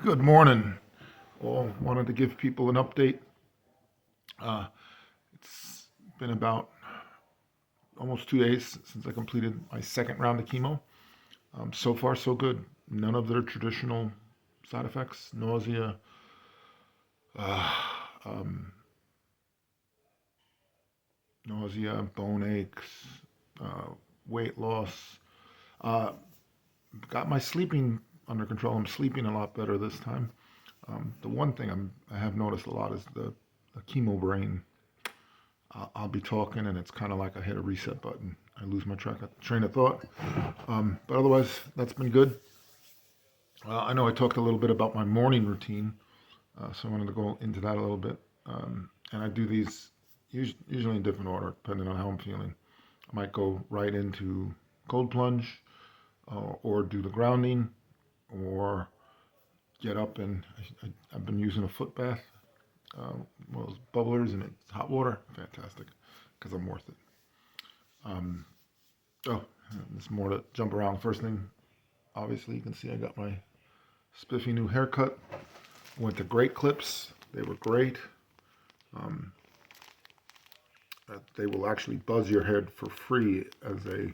Good morning. Well, wanted to give people an update. It's been about almost 2 days since I completed my second round of chemo. So far, so good. None of their traditional side effects: nausea, uh, um, bone aches, uh, weight loss. Uh, got my sleeping under control. I'm sleeping a lot better this time. The one thing I have noticed a lot is the chemo brain. I'll be talking and it's kind of like I hit a reset button. I lose my train of thought. But otherwise, that's been good. I know I talked a little bit about my morning routine, so I wanted to go into that a little bit. And I do these usually in different order, depending on how I'm feeling. I might go right into cold plunge, or do the grounding, or get up and I've been using a foot bath, one of those bubblers, and it's hot water. Fantastic, because I'm worth it. Um, Oh, there's more to jump around. First thing, obviously, you can see I got my spiffy new haircut. Went to Great Clips. They were great. Um, they will actually buzz your head for free as a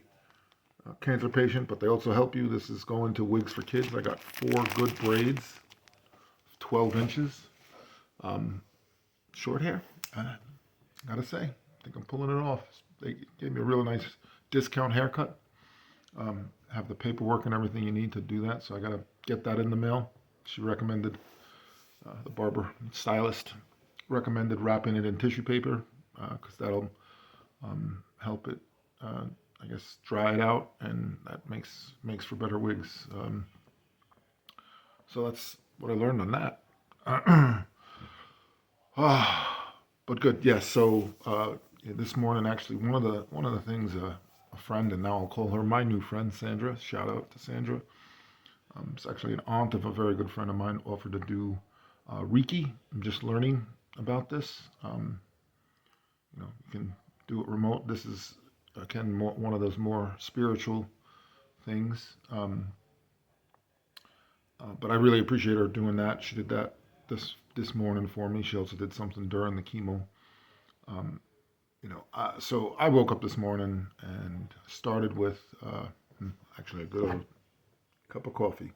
cancer patient, but they also help you. This is going to Wigs for Kids. I got 4 good braids, 12 inches. Um, Short hair. Gotta say, I think I'm pulling it off. They gave me a really nice discount haircut. Have the paperwork and everything you need to do that. So I got to get that in the mail. She recommended, the barber stylist recommended wrapping it in tissue paper because that'll help it, uh, I guess, dry it out, and that makes for better wigs. So that's what I learned on that. But good, yes. So yeah, this morning, actually, one of the things, a friend, and now I'll call her my new friend, Sandra. Shout out to Sandra. It's actually an aunt of a very good friend of mine, offered to do Reiki. I'm just learning about this. You can do it remote. This is, again, one of those more spiritual things. But I really appreciate her doing that. She did that this morning for me. She also did something during the chemo. Um, so I woke up this morning and started with, actually, a good old cup of coffee.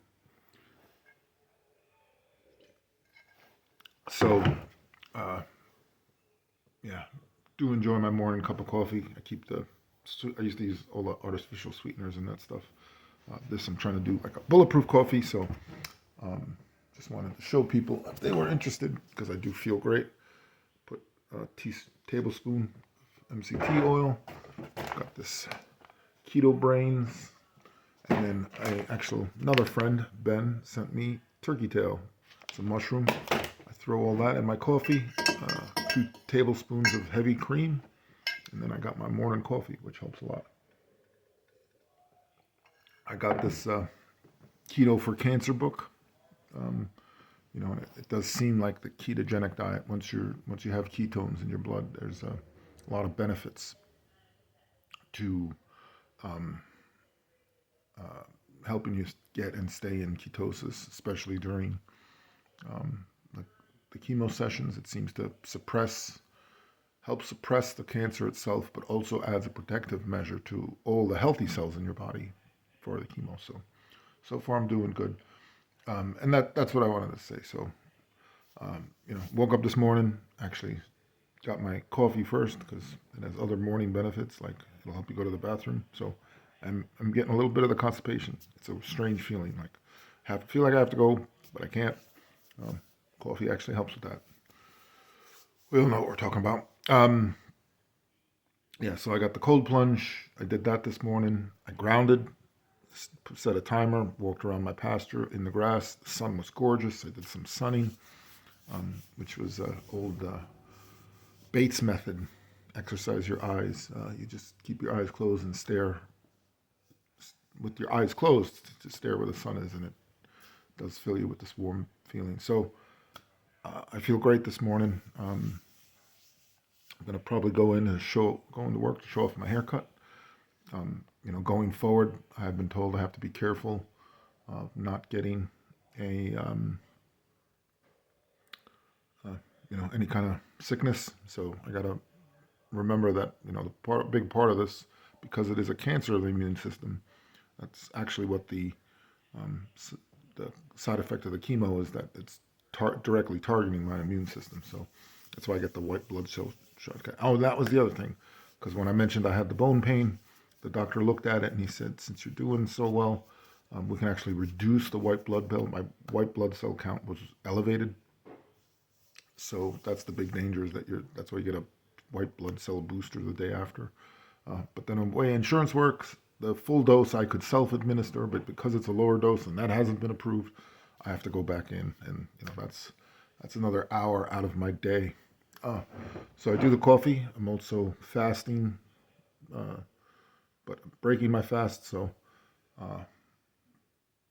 So, uh, yeah, do enjoy my morning cup of coffee. I used to use all the artificial sweeteners and that stuff. This I'm trying to do like a bulletproof coffee. So, um, just wanted to show people if they were interested, because I do feel great. Put a tablespoon of MCT oil. Got this keto brains, and then another friend, Ben, sent me turkey tail. It's a mushroom. I throw all that in my coffee. 2 tablespoons of heavy cream, and then I got my morning coffee, which helps a lot. I got this keto for cancer book. Um, and it does seem like the ketogenic diet. Once you have ketones in your blood, there's a lot of benefits to um, uh, helping you get and stay in ketosis, especially during um, the, the chemo sessions. It seems to help suppress the cancer itself, but also adds a protective measure to all the healthy cells in your body for the chemo. So far I'm doing good, and that's what I wanted to say. So woke up this morning, actually got my coffee first because it has other morning benefits, like it'll help you go to the bathroom. So I'm getting a little bit of the constipation. It's a strange feeling, like feel like I have to go, but I can't. Um, Coffee actually helps with that. We all know what we're talking about. Yeah, so I got the cold plunge. I did that this morning. I grounded, set a timer, walked around my pasture in the grass. The sun was gorgeous. I did some sunning, which was old Bates method. Exercise your eyes. You just keep your eyes closed and stare with your eyes closed to stare where the sun is, and it does fill you with this warm feeling. So I feel great this morning. I'm gonna probably go into work to show off my haircut. Going forward, I've been told I have to be careful of not getting a any kind of sickness. So I got to remember that, big part of this, because it is a cancer of the immune system. That's actually what um, the side effect of the chemo is, that it's directly targeting my immune system. So that's why I get the white blood cell shot. Oh, that was the other thing, because when I mentioned I had the bone pain, the doctor looked at it and he said, since you're doing so well, we can actually reduce the white blood cell. My white blood cell count was elevated, so that's the big danger, is that that's why you get a white blood cell booster the day after. But then the way insurance works, the full dose I could self-administer, but because it's a lower dose and that hasn't been approved, I have to go back in, and that's another hour out of my day. So I do the coffee. I'm also fasting, but breaking my fast, so uh,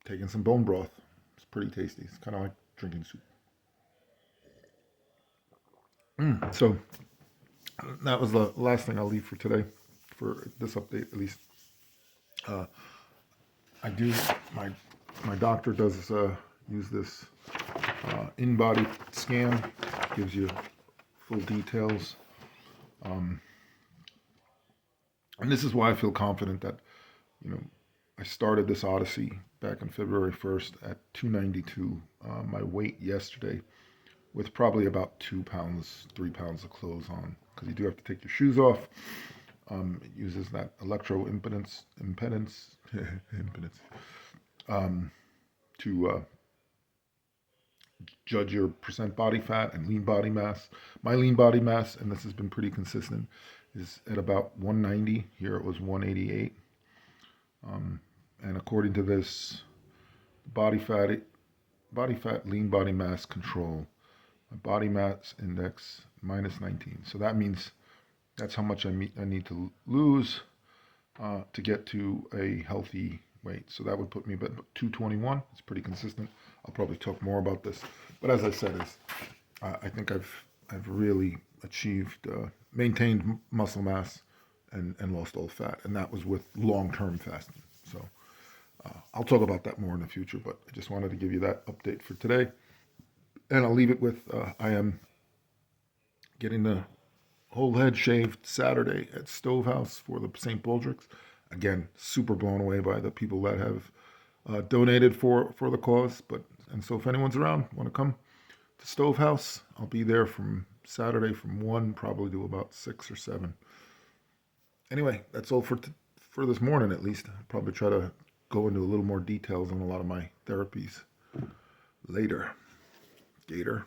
taking some bone broth. It's pretty tasty. It's kind of like drinking soup. So that was the last thing I'll leave for today, for this update at least. Uh, I do my doctor does use this in-body scan, gives you full details, and this is why I feel confident that you know I started this odyssey back on February 1st at 292. My weight yesterday, with probably about 2 pounds, 3 pounds of clothes on, because you do have to take your shoes off. It uses that impedance to judge your percent body fat and lean body mass. My lean body mass, and this has been pretty consistent, is at about 190. Here it was 188. And according to this, body fat, lean body mass control, my body mass index minus 19. So that means that's how much I need to lose to get to a healthy weight. So that would put me about 221. It's pretty consistent. I'll probably talk more about this, but as I said, I think I've really achieved maintained muscle mass and lost all fat, and that was with long-term fasting. So I'll talk about that more in the future, but I just wanted to give you that update for today, and I'll leave it with I am getting the whole head shaved Saturday at Stovehouse for the St. Baldrick's. Again, super blown away by the people that have donated for the cause. And so if anyone's around, want to come to Stovehouse, I'll be there from Saturday from 1 probably to about 6 or 7. Anyway, that's all for this morning at least. I'll probably try to go into a little more details on a lot of my therapies later. Gator.